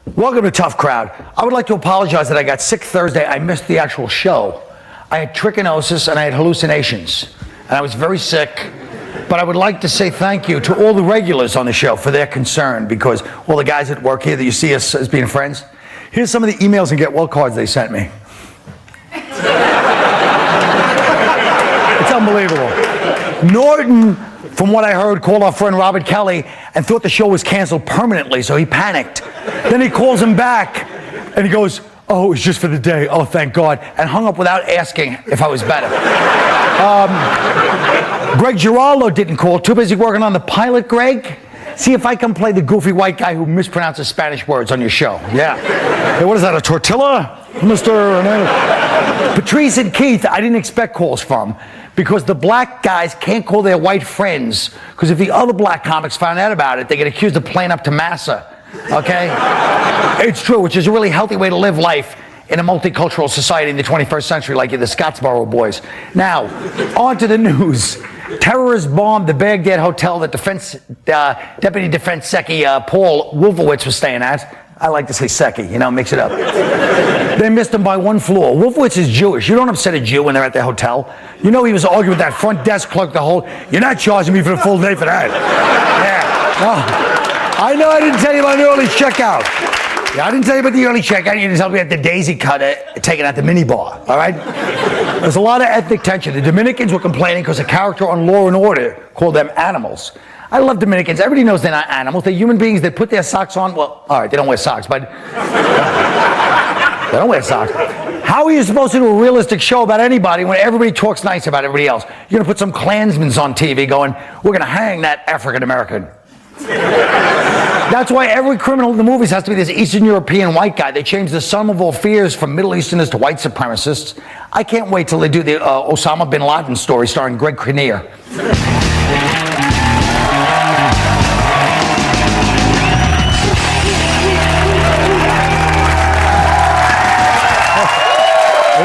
Welcome to Tough Crowd. I would like to apologize that I got sick Thursday. I missed the actual show. I had trichinosis and I had hallucinations. And I was very sick. But I would like to say thank you to all the regulars on the show for their concern, because all the guys at work here that you see us as being friends, here's some of the emails and get well cards they sent me. It's unbelievable. Norton, from what I heard, called our friend Robert Kelly and thought the show was canceled permanently, so he panicked. Then he calls him back and he goes, "Oh, it was just for the day. Oh, thank God," and hung up without asking if I was better. Greg Giraldo didn't call. Too busy working on the pilot, Greg. See if I can play the goofy white guy who mispronounces Spanish words on your show. Yeah. Hey, what is that, a tortilla? Mr. Patrice and Keith, I didn't expect calls from, because the black guys can't call their white friends, because if the other black comics found out about it, they get accused of playing up to massa. Okay? It's true, which is a really healthy way to live life in a multicultural society in the 21st century, like the Scottsboro boys. Now, on to the news. Terrorists bombed the Baghdad hotel that Deputy Defense Secchi Paul Wolfowitz was staying at. I like to say Secchi, mix it up. They missed him by one floor. Wolfowitz is Jewish. You don't upset a Jew when they're at their hotel. He was arguing with that front desk clerk the whole, "You're not charging me for the full day for that." Yeah. Oh, I know I didn't tell you about the early checkout. Yeah, I didn't tell you about the early checkout. You didn't tell me at the Daisy Cutter taken at the minibar, all right? There's a lot of ethnic tension. The Dominicans were complaining because a character on Law and Order called them animals. I love Dominicans. Everybody knows they're not animals. They're human beings that put their socks on. Well, all right, they don't wear socks, but they don't wear socks. How are you supposed to do a realistic show about anybody when everybody talks nice about everybody else? You're going to put some Klansmen on TV going, "We're going to hang that African American." That's why every criminal in the movies has to be this Eastern European white guy. They changed the sum of all fears from Middle Easterners to white supremacists. I can't wait till they do the Osama bin Laden story starring Greg Kinnear.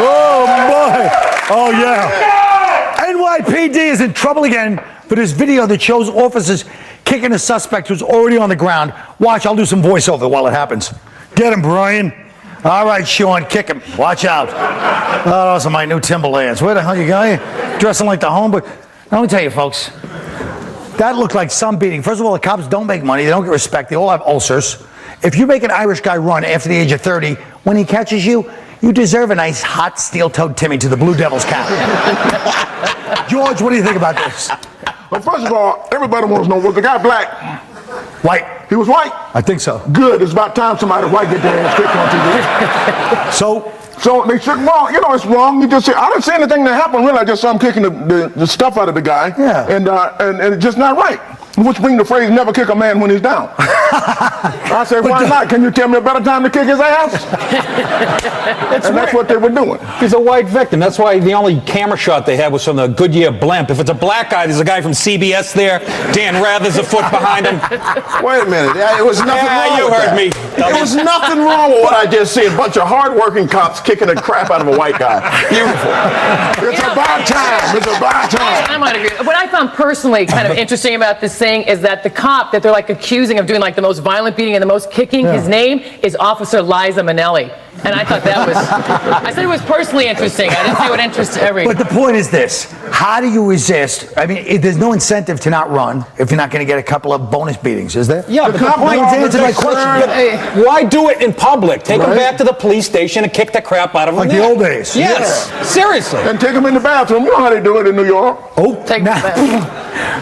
Oh boy! Oh yeah! NYPD is in trouble again for this video that shows officers kicking a suspect who's already on the ground. Watch, I'll do some voiceover while it happens. Get him, Brian. All right, Sean, kick him. Watch out. Oh, those are my new Timberlands. Where the hell you guy? Dressing like the homeboy. Now, let me tell you, folks. That looked like some beating. First of all, the cops don't make money. They don't get respect. They all have ulcers. If you make an Irish guy run after the age of 30, when he catches you, you deserve a nice hot steel-toed Timmy to the Blue Devils cap. George, what do you think about this? Well, first of all, everybody wants to know, was the guy black? White. He was white? I think so. Good. It's about time somebody white get their ass kicked on TV. So they shouldn't, well, it's wrong. You just say, I didn't see anything that happened, really. I just saw him kicking the stuff out of the guy. Yeah. And it's just not right. Which brings the phrase, never kick a man when he's down. I said, why not? Can you tell me a better time to kick his ass? And that's what they were doing. He's a white victim. That's why the only camera shot they had was from the Goodyear blimp. If it's a black guy, there's a guy from CBS there. Dan Rather's a foot behind him. Wait a minute. It was nothing wrong you with heard that. me. There was nothing wrong with what I just see. A bunch of hard-working cops kicking the crap out of a white guy. Beautiful. It's about time. It's about time. I might agree. What I found personally kind of interesting about this thing is that the cop that they're accusing of doing the most violent beating and the most kicking, his name is Officer Liza Minnelli. And I thought that was, I said it was personally interesting. I didn't say what interests everyone. But the point is this: how do you resist? I mean, there's no incentive to not run if you're not going to get a couple of bonus beatings, is there? Yeah, but the point is, answer my question. Why do it in public? Take them back to the police station and kick the crap out of them. Like the old days. Yes, seriously. And take them in the bathroom. You know how they do it in New York. Oh, take them back.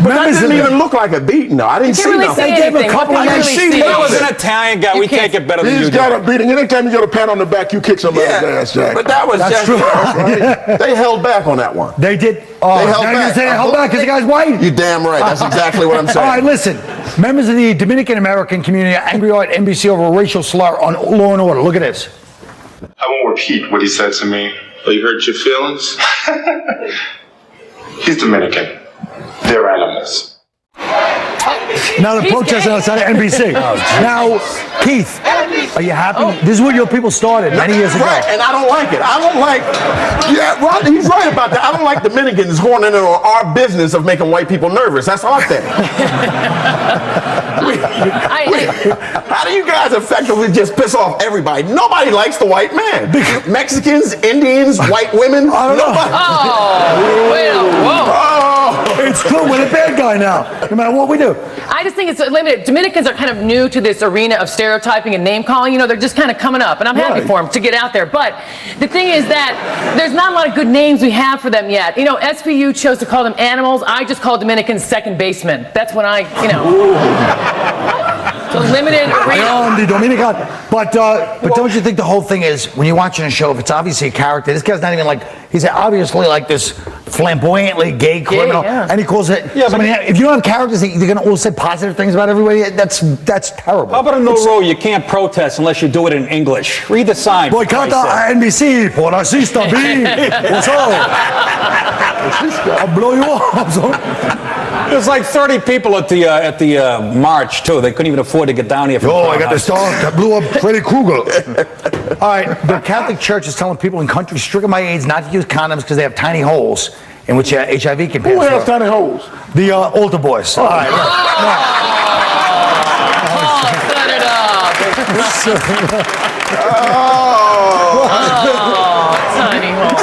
But that didn't even look like a beating, though. I didn't see nothing. They gave a couple of That was an Italian guy. We take it better than you do. He's got a beating. Anytime you get a pat on the back, you kick somebody's ass, Jack. But that was That's just true. Right? They held back on that one. They did. Oh, They held now you're back. saying held back because the guy's white? You're damn right. That's exactly what I'm saying. All right, listen. Members of the Dominican American community are angry at NBC over a racial slur on Law and Order. Look at this. I won't repeat what he said to me. Oh, you hurt your feelings? He's Dominican. They're animals. Now they're protesting outside of NBC. Now, Keith, Are you happy? This is what your people started many years ago. Right, and I don't like it. I don't like. Yeah, well, he's right about that. I don't like Dominicans horning in on our business of making white people nervous. That's our thing. How do you guys effectively just piss off everybody? Nobody likes the white man. Mexicans, Indians, white women. I don't know. Oh, wait a whoa. It's true. We're the bad guy now, no matter what we do. I just think it's limited. Dominicans are kind of new to this arena of stereotyping and name calling. You know, they're just kind of coming up, and I'm happy for them to get out there. But the thing is that there's not a lot of good names we have for them yet. You know, SVU chose to call them animals. I just call Dominicans second baseman. That's when I, you know. So limited arena. But don't you think the whole thing is, when you're watching a show, if it's obviously a character, this guy's not even like, he's obviously like this flamboyantly gay criminal, and he calls it, if you don't have characters that you're going to all say positive things about everybody, that's terrible. How about in the row, you can't protest unless you do it in English. Read the sign. Boycott NBC, por racista, what's up? I'll blow you up. There's like 30 people at the march too. They couldn't even afford to get down here. Oh, I got the star that blew up Freddy Krueger. All right, the Catholic Church is telling people in countries stricken by AIDS not to use condoms because they have tiny holes in which HIV can pass. Who has tiny holes? The altar boys. All right. Set it up. Tiny hole.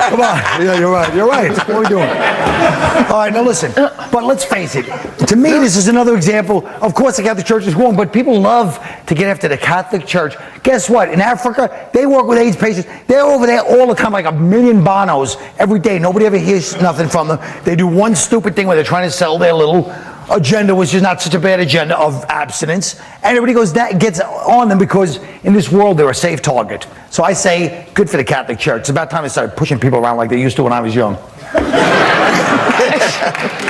Come on. Yeah, you're right. You're right. What are we doing? All right, now listen. But let's face it. To me, this is another example. Of course, the Catholic Church is wrong, but people love to get after the Catholic Church. Guess what? In Africa, they work with AIDS patients. They're over there all the time, like 1 million bonos every day. Nobody ever hears nothing from them. They do one stupid thing where they're trying to sell their little agenda, which is not such a bad agenda, of abstinence. And everybody gets on them because in this world they're a safe target. So I say, good for the Catholic Church. It's about time they started pushing people around like they used to when I was young.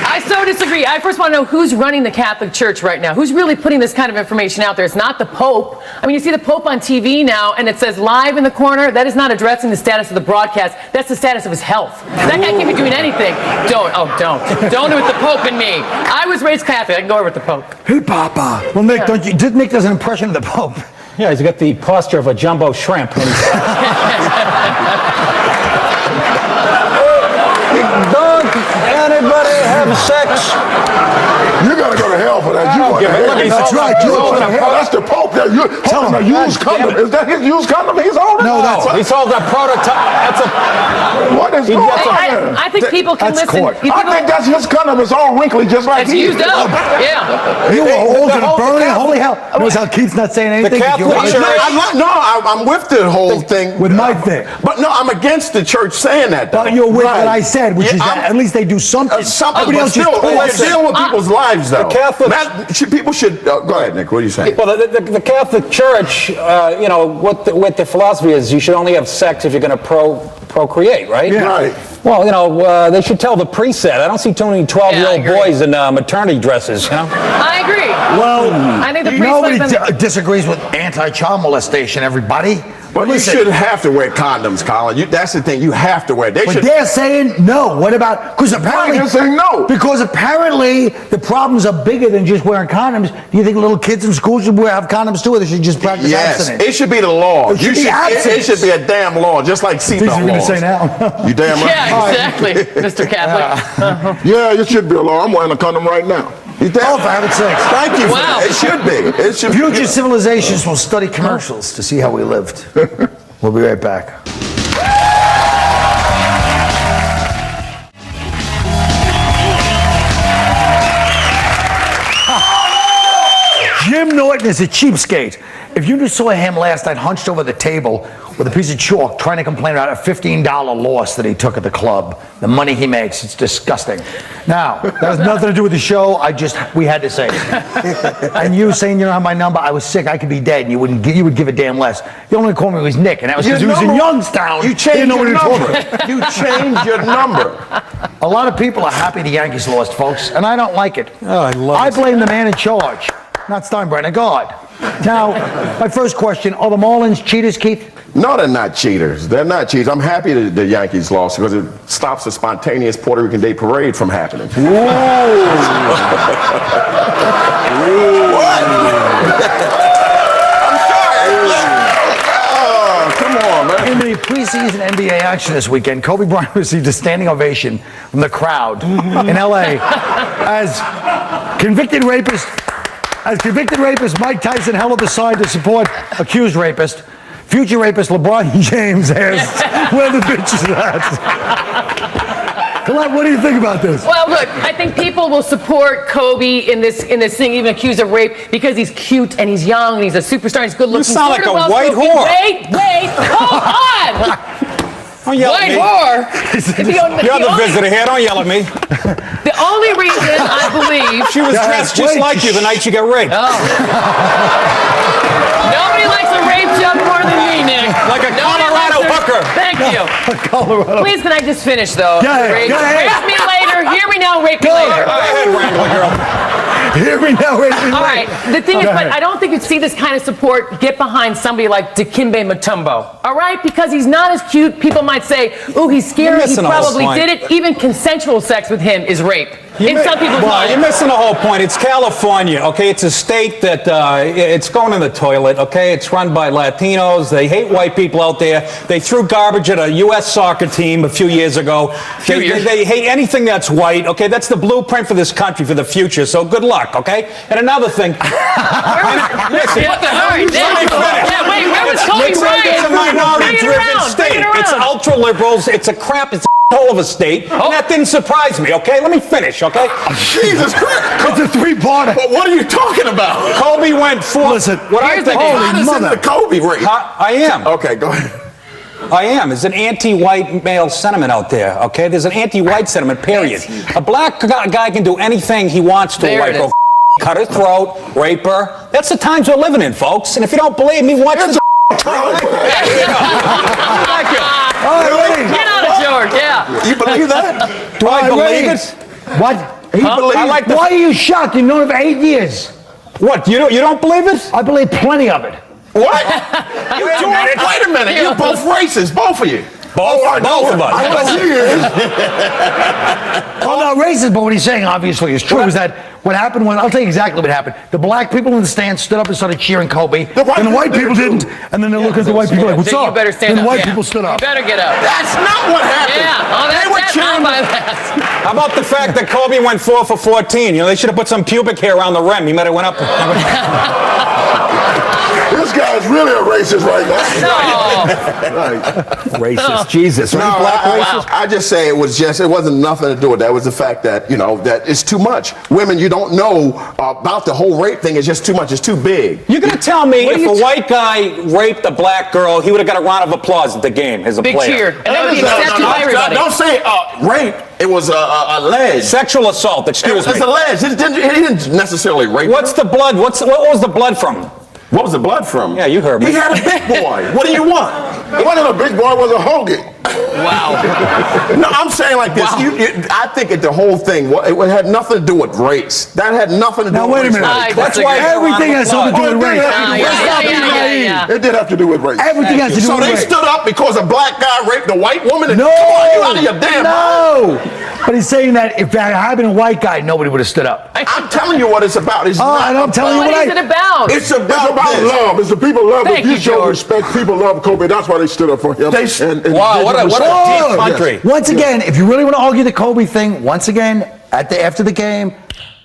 I so disagree. I first want to know who's running the Catholic Church right now. Who's really putting this kind of information out there? It's not the Pope. I mean, you see the Pope on TV now, and it says live in the corner. That is not addressing the status of the broadcast. That's the status of his health. That guy can't be doing anything. Don't do it with the Pope and me. I was raised Catholic. I can go over with the Pope. Hey, Papa. Well, Nick, Nick does an impression of the Pope. Yeah, he's got the posture of a jumbo shrimp. Don't anybody have sex? You gotta go to hell for that. That's right. That's the Pope. You're holding a used condom. Is that his used condom he's holding? No, He sold a prototype. What is going on? I think people can That's listen. court. I think that's his condom. It's all wrinkly, just like It's he used up. Yeah. You were old and burning. Holy hell. Notice how Keith's not saying anything? Catholic Church. I'm with the whole thing. With my thing. But no, I'm against the church saying that. Though. But you're with what I said, which is that at least they do something. Something, but still, they're dealing with people's lives, though. The Catholic people should. Go ahead, Nick. What are you saying? Well, the Catholic Church, what the philosophy is, you should only have sex if you're going to procreate, right? Yeah. Right. Well, they should tell the priest that. I don't see too many 12-year-old boys in maternity dresses, I agree. Well, I think the priest nobody disagrees with anti-child molestation, everybody. But you shouldn't have to wear condoms, Colin. That's the thing. You have to wear. They're saying no. What about? Because apparently they're saying no. Because apparently the problems are bigger than just wearing condoms. Do you think little kids in school should have condoms too, or they should just practice abstinence? It should be the law. It should be a damn law, just like seatbelt laws. You're going to say now? You damn right. Yeah, exactly, Mr. Catholic. Yeah, it should be a law. I'm wearing a condom right now. For having sex. Thank you. Wow. It should be. It should. Future civilizations will study commercials to see how we lived. We'll be right back. Jim Norton is a cheapskate. If you just saw him last night hunched over the table with a piece of chalk trying to complain about a $15 loss that he took at the club, the money he makes, it's disgusting. Now, that has nothing to do with the show. We had to say it. And you saying you don't have my number, I was sick, I could be dead, and you would give a damn less. The only one who called me was Nick, and that was because he was in Youngstown. You changed your number. You changed your number. A lot of people are happy the Yankees lost, folks, and I don't like it. Oh, I love it. I blame the man in charge, not Steinbrenner, God. Now, my first question, are the Marlins cheaters, Keith? No, they're not cheaters. They're not cheaters. I'm happy that the Yankees lost because it stops the spontaneous Puerto Rican Day Parade from happening. What? I'm preseason NBA action this weekend, Kobe Bryant received a standing ovation from the crowd in LA as convicted rapist Mike Tyson held up the sign to support accused rapist. Future rapist LeBron James asked where the bitch is at. Colette, what do you think about this? Well, look, I think people will support Kobe in this thing, even accused of rape, because he's cute and he's young and he's a superstar. He's good looking. You sound like a white whore. Wait, hold on. Don't yell at me. White whore. You're the visitor here. Don't yell at me. The only reason I believe She was dressed just like you the night she got raped. nobody likes a rape joke more than me, Nick. Like a Colorado hooker. Thank you. Colorado. Please, can I just finish though? Go ahead. Rape me later. Hear me now. Rape me later. Go ahead, Rambler girl. Hear me now. All right. The thing is, but I don't think you'd see this kind of support get behind somebody like Dikembe Mutombo. All right? Because he's not as cute. People might say, ooh, he's scary. He probably did it. Even consensual sex with him is rape. In some people's minds. You're missing the whole point. It's California, okay? It's a state that it's going in the toilet, okay? It's run by Latinos. They hate white people out there. They threw garbage at a U.S. soccer team a few years ago. They hate anything that's white, okay? That's the blueprint for this country for the future. So good luck, okay? And another thing. What the hell? Yeah, wait, where was Kobe Bryant? It's a minority-driven state. It's ultra liberals. It's a crap. It's a hole of a state. And that didn't surprise me, okay? Let me finish, okay? Jesus Christ. It's a three-parter. But what are you talking about? Kobe went for. Listen, what I think. How does the Kobe rape? I am. Okay, go ahead. I am. There's an anti-white male sentiment out there, okay? There's an anti-white sentiment, period. A black guy can do anything he wants to a white girl. Cut her throat, rape her. That's the times we're living in, folks. And if you don't believe me, watch the Thank you. Get out of George, yeah. You believe that? Do I believe it? What? Why are you shocked? You've known him for 8 years. What? You don't believe it? I believe plenty of it. What? Wait a minute. You're both racist, both of you. Both of us. I know he is. Well, not racist, but what he's saying obviously is true. Is that what happened when, I'll tell you exactly what happened. The black people in the stands stood up and started cheering Kobe. And the white people didn't. And then they look at the white people like, what's up? You better stand and the up. white people stood up. You better get up. That's not what happened. Yeah. Oh, They were cheering. How about the fact that Kobe went 4 for 14? You know, they should have put some pubic hair around the rim. He might have went up. This guy's really a racist right now. Racist, Jesus. No, I just say it wasn't nothing to do with that. It was the fact that, that it's too much. Women, you don't know about the whole rape thing. It's just too much. It's too big. You're going to tell me if a white guy raped a black girl, he would have got a round of applause at the game as a Big player. cheer. And that would be accepted by everybody. Don't say rape. It was alleged. Sexual assault, excuse me. It's alleged. He didn't necessarily rape What's the blood? What was the blood from? What was the blood from? Yeah, you heard me. He had a big boy. What do you want? It wasn't a big boy, it was a hoagie. Wow. No, I'm saying like this. I think the whole thing, it had nothing to do with race. That had nothing to do Now, with wait a race. minute. That's why Everything has something to do with race. Yeah. It did have to do with race. Everything has to do So with they race. stood up because a black guy raped a white woman? And No! Come on, you out of your damn mind. No! But he's saying that if that had been a white guy, nobody would have stood up. I'm telling you what it's about. It's and I'm telling you What is it about? It's It's about love. It's the people love. Thank If you you, show George. respect, people love Kobe. That's why they stood up for him. Wow, what a deep country. Once again, if you really want to argue the Kobe thing, once again, after the game,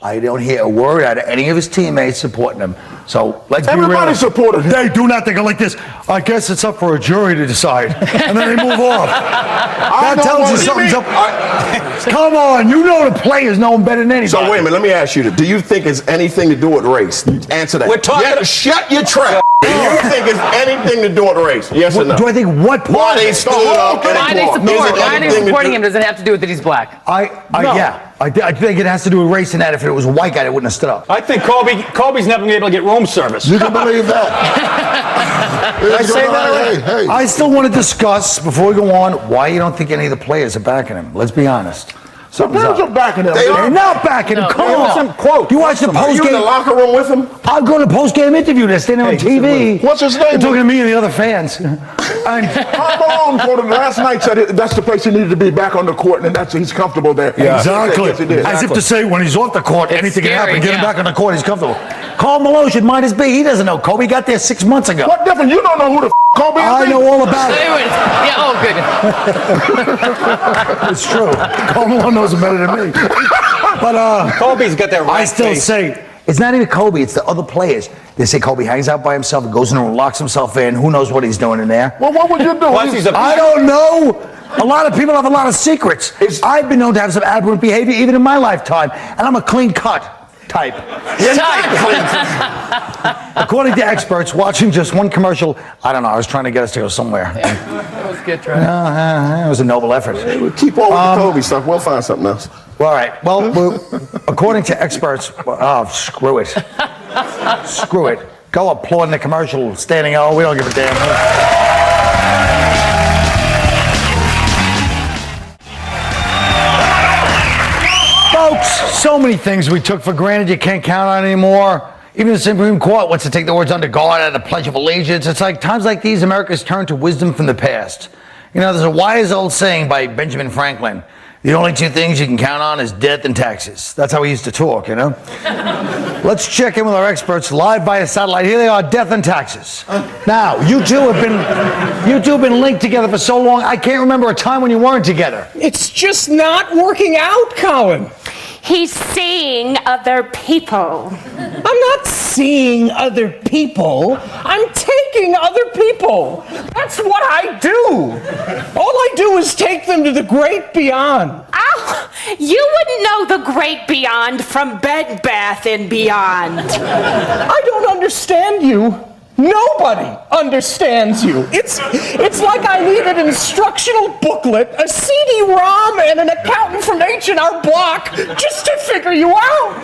I don't hear a word out of any of his teammates supporting him. So let's be real. Everybody supported him. They do not think like this. I guess it's up for a jury to decide, and then they move off. That tells you something's up. Come on, you know the players know him better than anybody. So wait a minute, let me ask you this. Do you think it's anything to do with race? Answer that. We're talking- Yeah, shut your trap. Do you think it's anything to do with race? Yes or no? Do I think what part? Why they stood up and Why they supporting him doesn't have to do with that he's black. Yeah. I think it has to do with race and that. If it was a white guy, they wouldn't have stood up. I think Kobe's never been able to get room service. You can believe that. I say that already? Hey. I still want to discuss, before we go on, why you don't think any of the players are backing him. Let's be honest. The players are backing him. They're not backing him. Come on. Some quote. You watch the Are you in the post-game. locker room with him? I'll go to the post-game interview. They're standing on TV. What's his name? They're talking to me and the other fans. Harbaugh for the last night said that's the place he needed to be, back on the court, and he's comfortable there. Exactly. Yes, he did. As if to say, when he's off the court, anything can scary, happen. Get him yeah. back on the court, he's comfortable. Carl Malone should mind his B. He doesn't know. Kobe got there 6 months ago. What difference? You don't know who the Kobe? I know all about it. Yeah, oh, good. It's true. Colin knows it better than me. But Kobe's got that right I still face. say it's not even Kobe. It's the other players. They say Kobe hangs out by himself, goes in and locks himself in. Who knows what he's doing in there? Well, what would you do? Plus, he's a- I don't know. A lot of people have a lot of secrets. I've been known to have some aberrant behavior even in my lifetime, and I'm a clean cut type. According to experts, watching just one commercial, I don't know, I was trying to get us to go somewhere. That was good, try. It was a noble effort. Keep on with the Kobe stuff. We'll find something else. All right. Well, according to experts, screw it. Screw it. Go applauding the commercial, standing, we don't give a damn. Folks, so many things we took for granted you can't count on anymore. Even the Supreme Court wants to take the words under God out of the Pledge of Allegiance. It's like times like these, America's turned to wisdom from the past. You know, there's a wise old saying by Benjamin Franklin. The only two things you can count on is death and taxes. That's how we used to talk, you know? Let's check in with our experts live via satellite. Here they are, death and taxes. Now, you two have been linked together for so long, I can't remember a time when you weren't together. It's just not working out, Colin. He's seeing other people. I'm not seeing other people. I'm taking other people. That's what I do. All I do is take them to the great beyond. Oh, you wouldn't know the great beyond from Bed Bath and Beyond. I don't understand you. Nobody understands you. It's like I need an instructional booklet, a CD-ROM, and an accountant from H&R Block just to figure you out.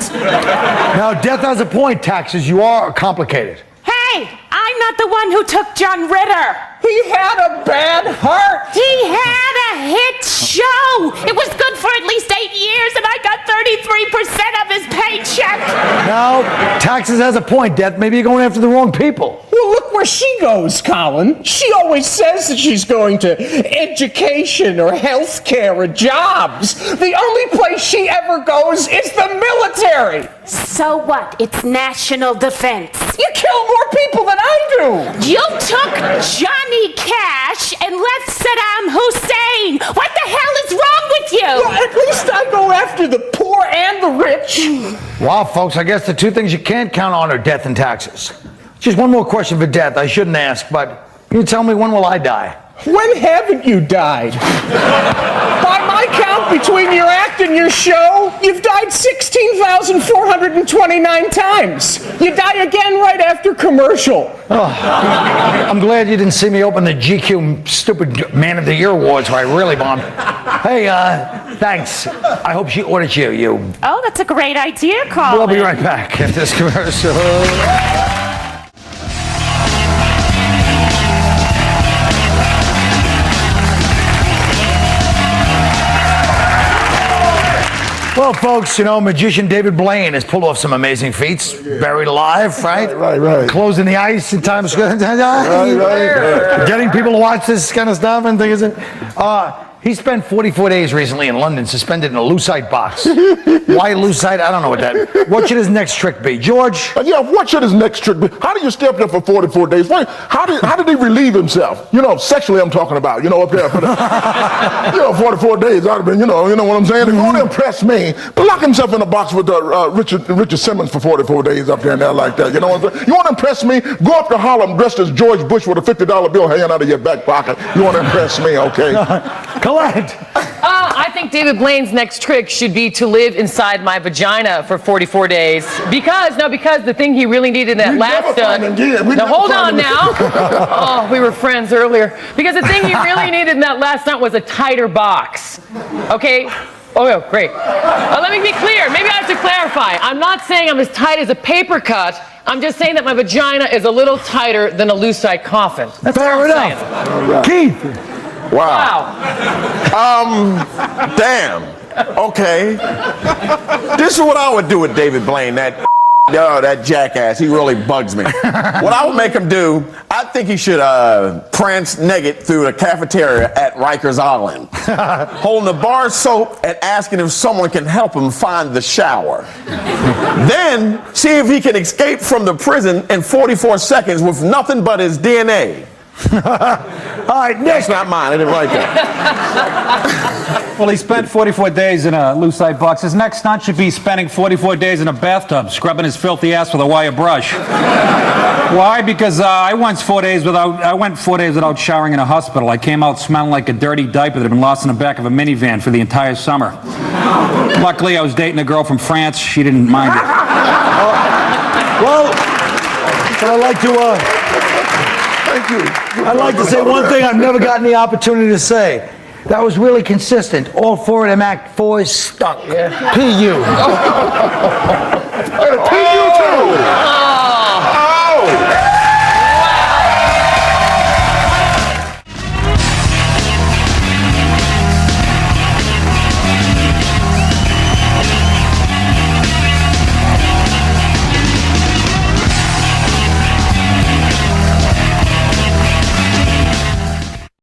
Now, death has a point, taxes. You are complicated. Hey, I'm not the one who took John Ritter. He had a bad heart. He had a hit show. It was good for at least 8 years, and I got 33% of his paycheck. Now, taxes has a point, Death. Maybe you're going after the wrong people. Well, look where she goes, Colin. She always says that she's going to education or healthcare or jobs. The only place she ever goes is the military. So what? It's national defense. You kill more people than I do. You took Johnny Cash and left Saddam Hussein. What the hell is wrong with you? Well, at least I go after the poor and the rich. Wow, folks, I guess the two things you can't count on are death and taxes. Just one more question for Death. I shouldn't ask, but can you tell me when will I die? When haven't you died? By my count, between your act and your show, you've died 16,429 times. You die again right after commercial. Oh, I'm glad you didn't see me open the GQ Stupid Man of the Year Awards where I really bombed. Hey, thanks. I hope she ordered you. Oh, that's a great idea, Colin. We'll be right back after this commercial. Well, folks, you know, magician David Blaine has pulled off some amazing feats. Buried alive, right? Right. Closing the ice in Times Square. Right. Getting people to watch this kind of stuff and things. He spent 44 days recently in London, suspended in a lucite box. Why lucite? I don't know what that. What should his next trick be, George? Yeah, what should his next trick be? How do you stay up there for 44 days? How did he relieve himself? You know, sexually I'm talking about. You know, up there for 44 days. I'd have been, you know what I'm saying? If you want to impress me, but lock himself in a box with Richard Simmons for 44 days up there and there like that. You know what I'm saying? You want to impress me? Go up to Harlem dressed as George Bush with a $50 bill hanging out of your back pocket. You want to impress me, okay? Colette. I think David Blaine's next trick should be to live inside my vagina for 44 days. Because the thing he really needed in that last stunt. Now hold on now. Oh, we were friends earlier. Because the thing he really needed in that last stunt was a tighter box. Okay? Oh, yeah, great. Let me be clear. Maybe I have to clarify. I'm not saying I'm as tight as a paper cut. I'm just saying that my vagina is a little tighter than a lucite coffin. That's fair enough. Keith. Wow. Damn. Okay. This is what I would do with David Blaine. That jackass. He really bugs me. What I would make him do, I think he should prance naked through the cafeteria at Rikers Island, holding a bar of soap and asking if someone can help him find the shower. Then see if he can escape from the prison in 44 seconds with nothing but his DNA. All right, Nick. That's not mine. I didn't write that. Well, he spent 44 days in a lucite box. His next stunt should be spending 44 days in a bathtub, scrubbing his filthy ass with a wire brush. Why? Because I went 4 days without showering in a hospital. I came out smelling like a dirty diaper that had been lost in the back of a minivan for the entire summer. Luckily, I was dating a girl from France. She didn't mind it. Well, I'd like to. Thank you. I'd like to say one thing I've never gotten the opportunity to say. That was really consistent. All four of them Act 4s stunk. P.U. P.U. too. Oh.